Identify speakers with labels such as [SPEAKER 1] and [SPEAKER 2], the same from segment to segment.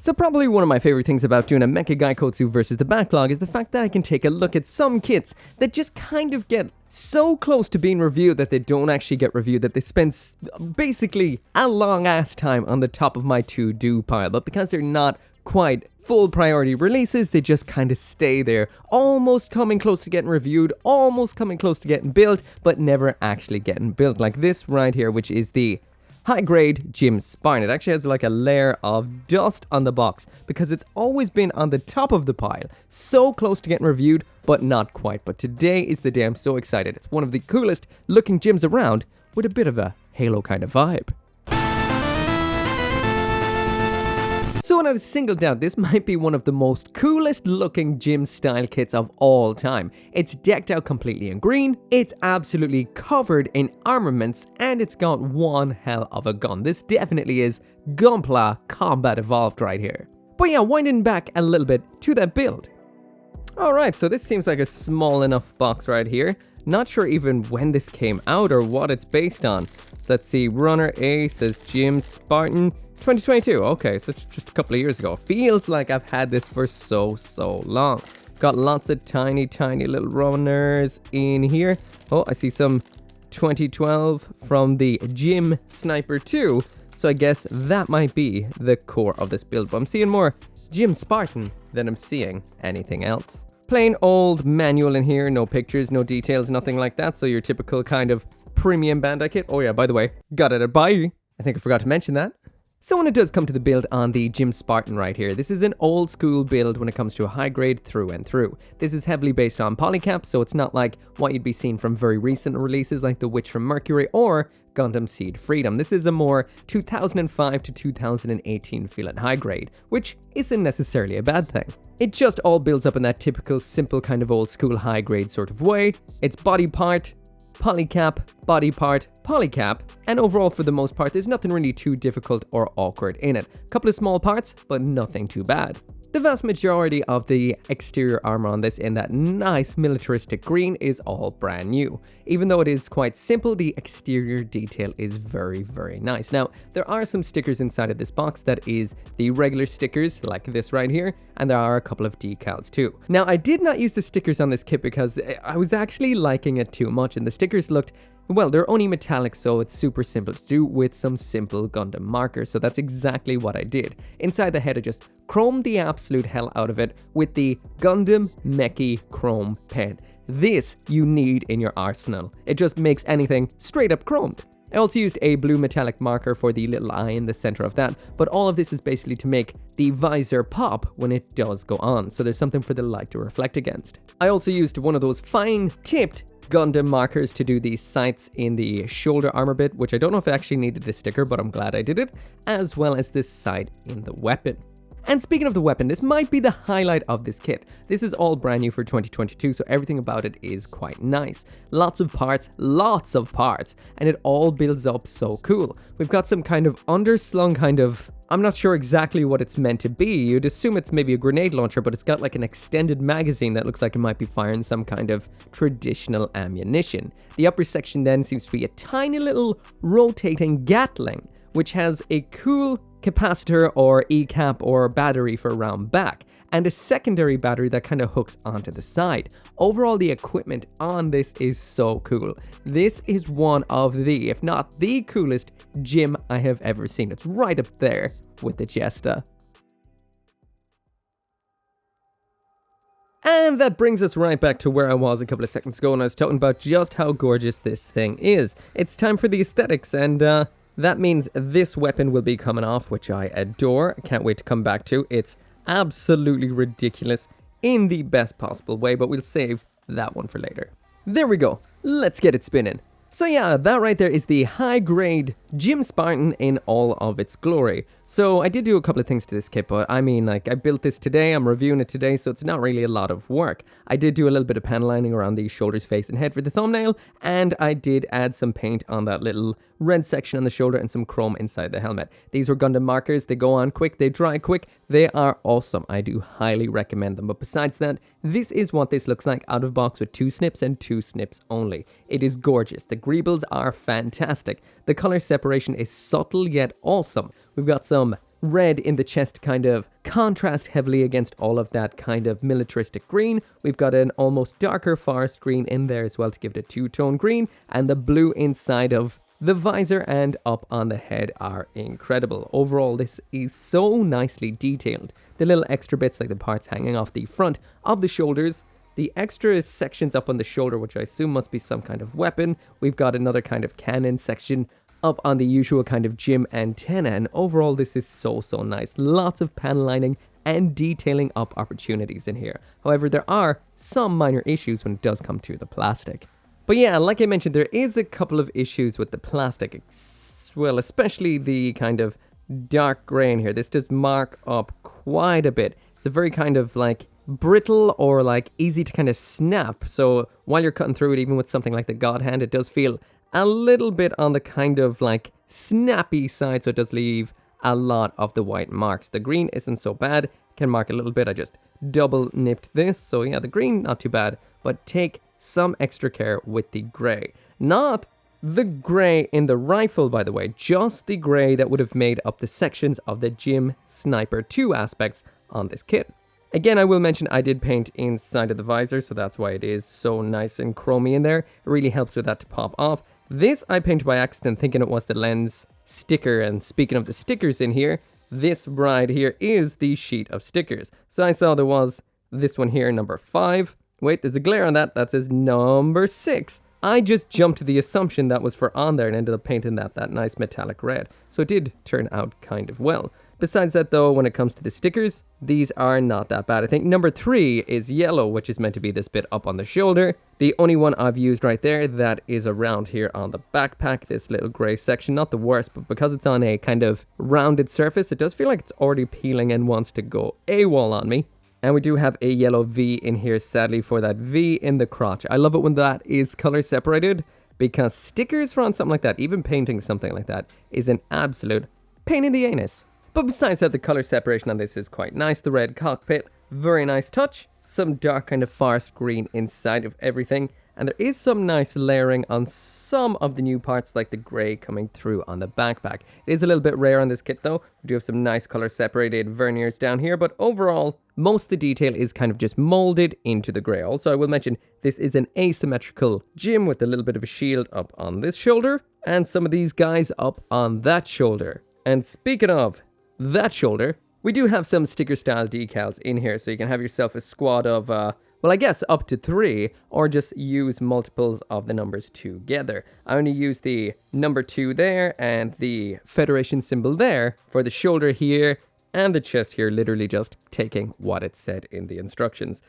[SPEAKER 1] So probably one of my favorite things about doing a Mecha Gaikotsu versus the backlog is the fact that I can take a look at some kits that just kind of get so close to being reviewed that they don't actually get reviewed, that they spend basically a long ass time on the top of my to-do pile, but because they're not quite full priority releases, they just kind of stay there, almost coming close to getting reviewed, almost coming close to getting built, but never actually getting built, like this right here, which is the high-grade Jim Spartan. It actually has like a layer of dust on the box because it's always been on the top of the pile, so close to getting reviewed, but not quite. But today is the day I'm so excited. It's one of the coolest looking Jims around with a bit of a Halo kind of vibe. So without a single doubt, this might be one of the most coolest looking Jim style kits of all time. It's decked out completely in green, it's absolutely covered in armaments, and it's got one hell of a gun. This definitely is gunpla combat evolved right here. But yeah, winding back a little bit to that build. Alright, so this seems like a small enough box right here. Not sure even when this came out or what it's based on. So let's see, runner A says Jim Spartan 2022. Okay, so it's just a couple of years ago. Feels like I've had this for so long. Got lots of tiny little runners in here. Oh, I see some 2012 from the Jim Sniper 2. So I guess that might be the core of this build. But I'm seeing more Jim Spartan than I'm seeing anything else. Plain old manual in here, no pictures, no details, nothing like that. So your typical kind of premium Bandai kit. Oh yeah, by the way, got it at Buy. I think I forgot to mention that. So when it does come to the build on the Jim Spartan right here, this is an old school build when it comes to a high grade through and through. This is heavily based on polycap, so it's not like what you'd be seeing from very recent releases like The Witch from Mercury or Gundam Seed Freedom. This is a more 2005 to 2018 feeling high grade, which isn't necessarily a bad thing. It just all builds up in that typical simple kind of old school high grade sort of way. It's body part, polycap, body part, polycap, and overall for the most part there's nothing really too difficult or awkward in it. A couple of small parts, but nothing too bad. The vast majority of the exterior armor on this in that nice militaristic green is all brand new. Even though it is quite simple, the exterior detail is very nice. Now, there are some stickers inside of this box that is the regular stickers like this right here, and there are a couple of decals too. Now, I did not use the stickers on this kit because I was actually liking it too much, and the stickers looked, well, they're only metallic, so it's super simple to do with some simple Gundam markers, so that's exactly what I did. Inside the head, I just chromed the absolute hell out of it with the Gundam Mecha chrome pen. This you need in your arsenal. It just makes anything straight up chromed. I also used a blue metallic marker for the little eye in the center of that, but all of this is basically to make the visor pop when it does go on, so there's something for the light to reflect against. I also used one of those fine tipped Gundam markers to do the sights in the shoulder armor bit, which I don't know if it actually needed a sticker, but I'm glad I did it, as well as this sight in the weapon. And speaking of the weapon, this might be the highlight of this kit. This is all brand new for 2022, so everything about it is quite nice. Lots of parts, and it all builds up so cool. We've got some kind of underslung kind of, I'm not sure exactly what it's meant to be. You'd assume it's maybe a grenade launcher, but it's got like an extended magazine that looks like it might be firing some kind of traditional ammunition. The upper section then seems to be a tiny little rotating Gatling, which has a cool capacitor or E-cap or battery for around back, and a secondary battery that kind of hooks onto the side. Overall, the equipment on this is so cool. This is one of the, if not the coolest Jim I have ever seen. It's right up there with the Jesta. And that brings us right back to where I was a couple of seconds ago when I was talking about just how gorgeous this thing is. It's time for the aesthetics, and that means this weapon will be coming off, which I adore. Can't wait to come back to. It's absolutely ridiculous in the best possible way, but we'll save that one for later. There we go. Let's get it spinning. So yeah, that right there is the high-grade Jim Spartan in all of its glory. So I did do a couple of things to this kit, but I mean, like, I built this today, I'm reviewing it today, so it's not really a lot of work. I did do a little bit of panel lining around the shoulders, face, and head for the thumbnail, and I did add some paint on that little red section on the shoulder and some chrome inside the helmet. These were Gundam markers, they go on quick, they dry quick, they are awesome. I do highly recommend them, but besides that, this is what this looks like out of box with 2 snips and 2 snips only. It is gorgeous. The greebles are fantastic. The color separation is subtle yet awesome. We've got some red in the chest kind of contrast heavily against all of that kind of militaristic green. We've got an almost darker forest green in there as well to give it a two-tone green, and the blue inside of the visor and up on the head are incredible. Overall, this is so nicely detailed. The little extra bits like the parts hanging off the front of the shoulders, the extra sections up on the shoulder, which I assume must be some kind of weapon. We've got another kind of cannon section up on the usual kind of Jim antenna, and overall this is so nice. Lots of panel lining and detailing up opportunities in here. However, there are some minor issues when it does come to the plastic. But yeah, like I mentioned, there is a couple of issues with the plastic, well, especially the kind of dark gray in here. This does mark up quite a bit. It's a very kind of like brittle or like easy to kind of snap. So while you're cutting through it, even with something like the God Hand, it does feel a little bit on the kind of like snappy side. So it does leave a lot of the white marks. The green isn't so bad. Can mark a little bit. I just double nipped this. So yeah, the green, not too bad, but take some extra care with the gray. Not the gray in the rifle, by the way, just the gray that would have made up the sections of the Jim Sniper 2 aspects on this kit. Again, I will mention I did paint inside of the visor, so that's why it is so nice and chromy in there. It really helps with that to pop off. This I painted by accident, thinking it was the lens sticker, and speaking of the stickers in here, this right here is the sheet of stickers. So I saw there was this one here, number 5. Wait, there's a glare on that. That says number 6. I just jumped to the assumption that was for on there and ended up painting that nice metallic red. So it did turn out kind of well. Besides that though, when it comes to the stickers, these are not that bad. I think number 3 is yellow, which is meant to be this bit up on the shoulder. The only one I've used right there that is around here on the backpack, this little gray section. Not the worst, but because it's on a kind of rounded surface, it does feel like it's already peeling and wants to go AWOL on me. And we do have a yellow V in here, sadly, for that V in the crotch. I love it when that is color separated, because stickers for on something like that, even painting something like that, is an absolute pain in the anus. But besides that, the color separation on this is quite nice. The red cockpit, very nice touch. Some dark kind of forest green inside of everything. And there is some nice layering on some of the new parts, like the gray coming through on the backpack. It is a little bit rare on this kit though. We do have some nice color separated verniers down here, but overall, most of the detail is kind of just molded into the gray. Also, I will mention this is an asymmetrical Jim with a little bit of a shield up on this shoulder and some of these guys up on that shoulder. And speaking of that shoulder, we do have some sticker style decals in here, so you can have yourself a squad of well, I guess up to 3, or just use multiples of the numbers together. I only use the number 2 there and the Federation symbol there for the shoulder here and the chest here, literally just taking what it said in the instructions.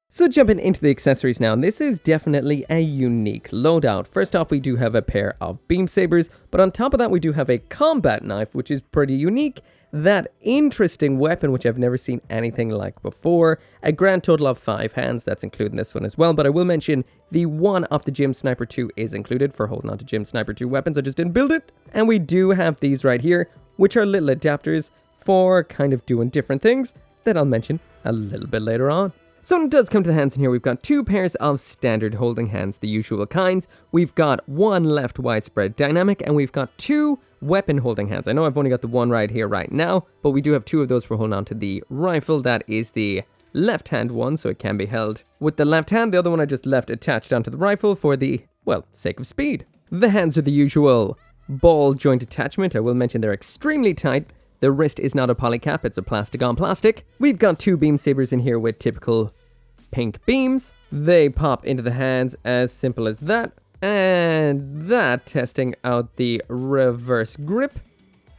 [SPEAKER 1] So jumping into the accessories now, this is definitely a unique loadout. First off, we do have a pair of beam sabers, but on top of that we do have a combat knife, which is pretty unique. That interesting weapon, which I've never seen anything like before. A grand total of 5 hands, that's including this one as well. But I will mention the one off the Jim Sniper 2 is included for holding on to Jim Sniper 2 weapons. I just didn't build it. And we do have these right here, which are little adapters for kind of doing different things that I'll mention a little bit later on. So when it does come to the hands in here, we've got 2 pairs of standard holding hands, the usual kinds. We've got 1 left widespread dynamic, and we've got 2 weapon holding hands. I know I've only got the one right here right now, but we do have 2 of those for holding on to the rifle. That is the left hand one, so it can be held with the left hand. The other one I just left attached onto the rifle for the, well, sake of speed. The hands are the usual ball joint attachment. I will mention they're extremely tight. The wrist is not a polycap, it's a plastic on plastic. We've got 2 beam sabers in here with typical pink beams. They pop into the hands, as simple as that. And that, testing out the reverse grip,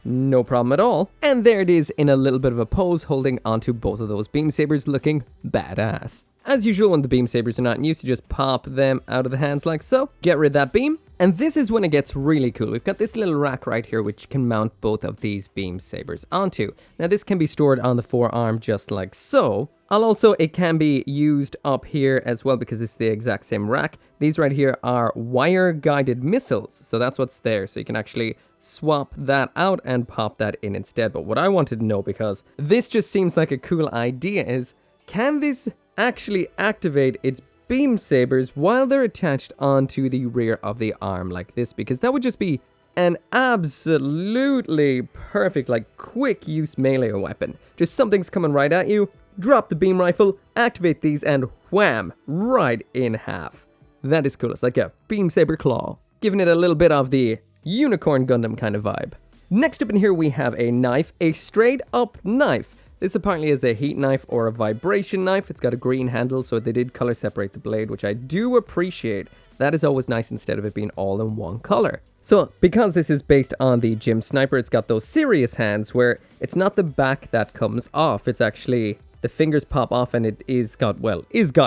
[SPEAKER 1] no problem at all. And there it is in a little bit of a pose, holding onto both of those beam sabers, looking badass. As usual, when the beam sabers are not in use, you just pop them out of the hands like so. Get rid of that beam. And this is when it gets really cool. We've got this little rack right here which can mount both of these beam sabers onto. Now this can be stored on the forearm just like so. It can be used up here as well because it's the exact same rack. These right here are wire guided missiles. So that's what's there. So you can actually swap that out and pop that in instead. But what I wanted to know, because this just seems like a cool idea, is can this actually activate its beam sabers while they're attached onto the rear of the arm like this? Because that would just be an absolutely perfect, like, quick use melee weapon. Just something's coming right at you, drop the beam rifle, activate these, and wham, right in half. That is cool. It's like a beam saber claw, giving it a little bit of the unicorn Gundam kind of vibe. Next up in here we have a knife, a straight up knife. This apparently is a heat knife or a vibration knife. It's got a green handle, so they did color separate the blade, which I do appreciate. That is always nice instead of it being all in one color. So because this is based on the Jim Sniper, it's got those serious hands where it's not the back that comes off. It's actually the fingers pop off and it is got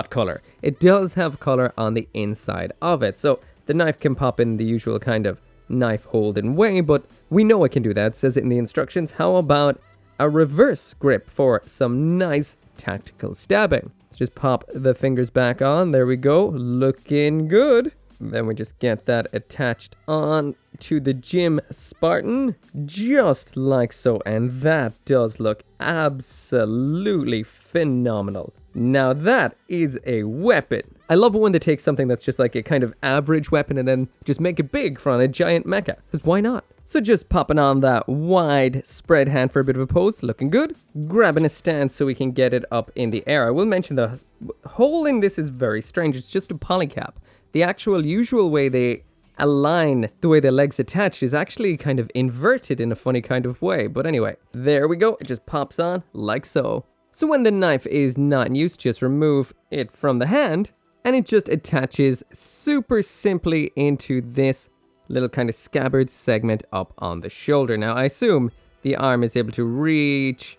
[SPEAKER 1] color. It does have color on the inside of it. So the knife can pop in the usual kind of knife holding way, but we know it can do that. It says it in the instructions. How about a reverse grip for some nice tactical stabbing? Let's just pop the fingers back on. There we go. Looking good. Then we just get that attached on to the Jim Spartan, just like so. And that does look absolutely phenomenal. Now that is a weapon. I love it when they take something that's just like a kind of average weapon and then just make it big for on a giant mecha. Because why not? So just popping on that wide spread hand for a bit of a pose, looking good. Grabbing a stance so we can get it up in the air. I will mention the hole in this is very strange. It's just a polycap. The actual usual way they align the way the legs attach is actually kind of inverted in a funny kind of way. But anyway, there we go. It just pops on like so. So when the knife is not in use, just remove it from the hand and it just attaches super simply into this little kind of scabbard segment up on the shoulder. Now I assume the arm is able to reach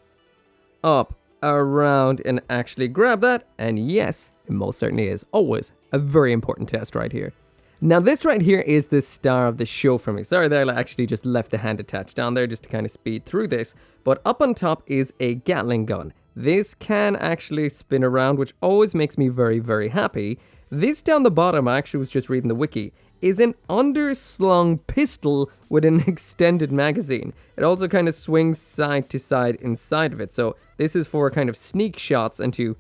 [SPEAKER 1] up around and actually grab that, and yes, it most certainly is. Always a very important test right here. Now this right here is the star of the show for me. Sorry that I actually just left the hand attached down there just to kind of speed through this, but up on top is a Gatling gun. This can actually spin around, which always makes me very, very happy. This down the bottom, I actually was just reading the wiki, is an underslung pistol with an extended magazine. It also kind of swings side to side inside of it. So this is for kind of sneak shots and to,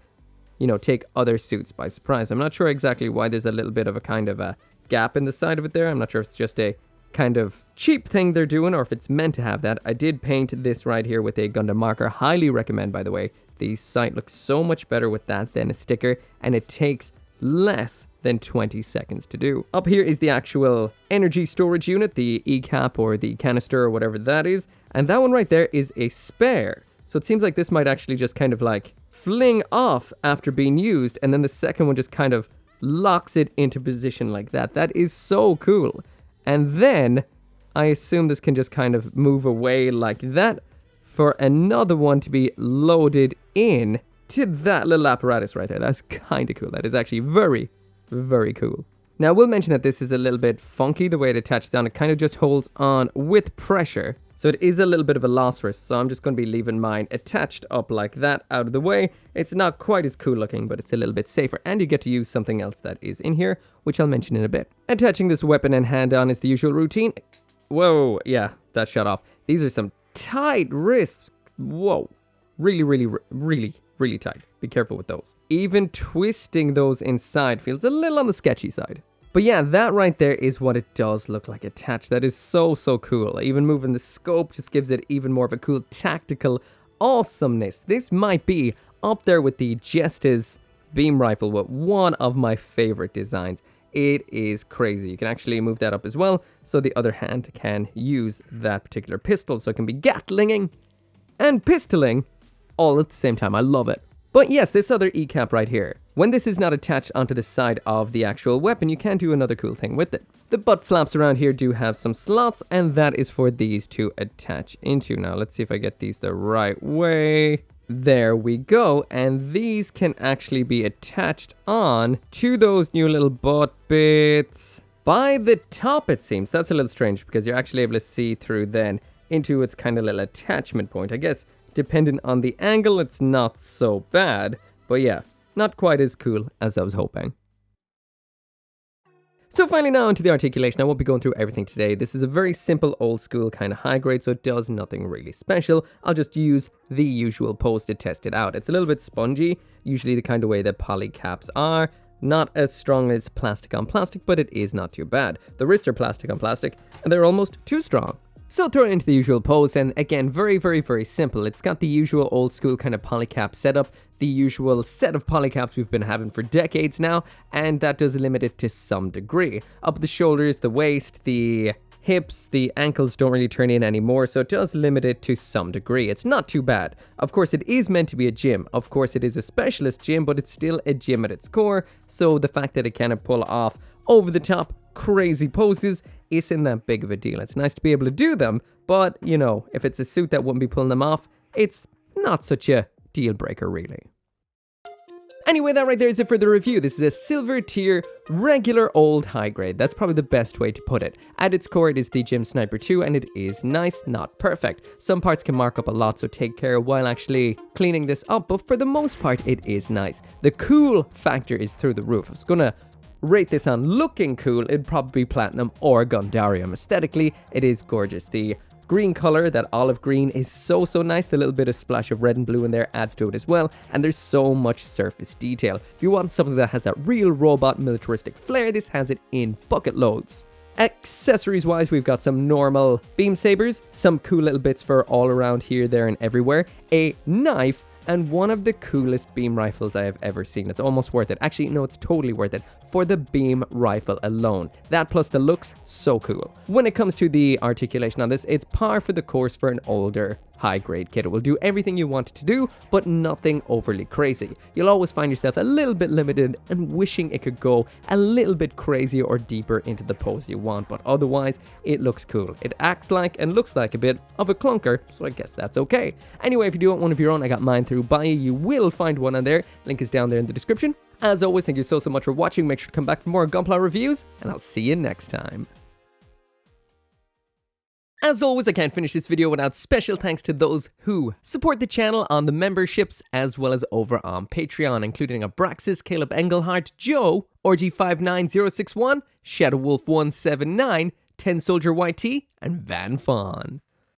[SPEAKER 1] you know, take other suits by surprise. I'm not sure exactly why there's a little bit of a kind of a gap in the side of it there. I'm not sure if it's just a kind of cheap thing they're doing or if it's meant to have that. I did paint this right here with a Gundam marker. Highly recommend, by the way. The sight looks so much better with that than a sticker, and it takes less than 20 seconds to do. Up here is the actual energy storage unit, the E-cap or the canister or whatever that is, and that one right there is a spare. So it seems like this might actually just kind of like fling off after being used, and then the second one just kind of locks it into position like that. That is so cool. And then I assume this can just kind of move away like that for another one to be loaded in to that little apparatus right there. That's kind of cool. That is actually very, very cool. Now, I will mention that this is a little bit funky, the way it attaches down. It kind of just holds on with pressure. So it is a little bit of a loss risk. So I'm just going to be leaving mine attached up like that out of the way. It's not quite as cool looking, but it's a little bit safer. And you get to use something else that is in here, which I'll mention in a bit. Attaching this weapon and hand on is the usual routine. Whoa, yeah, that shut off. These are some tight wrists. Whoa, really, really, really, really tight. Be careful with those. Even twisting those inside feels a little on the sketchy side. But yeah, that right there is what it does look like attached. That is so, so cool. Even moving the scope just gives it even more of a cool tactical awesomeness. This might be up there with the Jestas beam rifle, but one of my favorite designs. It is crazy. You can actually move that up as well, so the other hand can use that particular pistol. So it can be gatlinging and pistoling all at the same time. I love it. But yes, this other E-cap right here. When this is not attached onto the side of the actual weapon, you can do another cool thing with it. The butt flaps around here do have some slots, and that is for these to attach into. Now, let's see if I get these the right way. There we go, and these can actually be attached on to those new little butt bits by the top, it seems. That's a little strange because you're actually able to see through then into its kind of little attachment point. I guess depending on the angle, it's not so bad, but yeah, not quite as cool as I was hoping. So finally now into the articulation. I won't be going through everything today. This is a very simple old school kind of high grade, so it does nothing really special. I'll just use the usual pose to test it out. It's a little bit spongy, usually the kind of way that poly caps are, Not as strong as plastic on plastic, but it is not too bad. The wrists are plastic on plastic, and they're almost too strong. So throw it into the usual pose, and again, very simple. It's got the usual old school kind of polycap setup, the usual set of polycaps we've been having for decades now, and that does limit it to some degree. Up the shoulders, the waist, the hips, the ankles don't really turn in anymore, so it does limit it to some degree. It's not too bad. Of course, it is meant to be a gym. Of course, it is a specialist gym, but it's still a gym at its core, so the fact that it can pull off over-the-top crazy poses isn't that big of a deal. It's nice to be able to do them, but, you know, if it's a suit that wouldn't be pulling them off, it's not such a deal breaker, really. Anyway, that right there is it for the review. This is a silver tier, regular old high grade. That's probably the best way to put it. At its core, it is the Gym Sniper 2, and it is nice, not perfect. Some parts can mark up a lot, so take care while actually cleaning this up, but for the most part, it is nice. The cool factor is through the roof. I was gonna rate this on looking cool, it'd probably be Platinum or Gundarium. Aesthetically, it is gorgeous. The green color, that olive green, is so nice. The little bit of splash of red and blue in there adds to it as well, and there's so much surface detail. If you want something that has that real robot militaristic flair, this has it in bucket loads. Accessories wise, we've got some normal beam sabers, some cool little bits for all around here, there, and everywhere, a knife, and one of the coolest beam rifles I have ever seen. It's almost worth it. Actually, no, it's totally worth it for the beam rifle alone. That plus the looks, so cool. When it comes to the articulation on this, it's par for the course for an older high-grade kit. It will do everything you want it to do, but nothing overly crazy. You'll always find yourself a little bit limited and wishing it could go a little bit crazier or deeper into the pose you want, but otherwise, it looks cool. It acts like and looks like a bit of a clunker, so I guess that's okay. Anyway, if you do want one of your own, I got mine through Buy. You will find one on there. Link is down there in the description. As always, thank you so much for watching. Make sure to come back for more Gunpla reviews, and I'll see you next time. As always, I can't finish this video without special thanks to those who support the channel on the memberships as well as over on Patreon, including Abraxas, Caleb Engelhardt, Joe, Orgy59061, Shadowwolf179, 10 Soldier YT, and Van Fawn.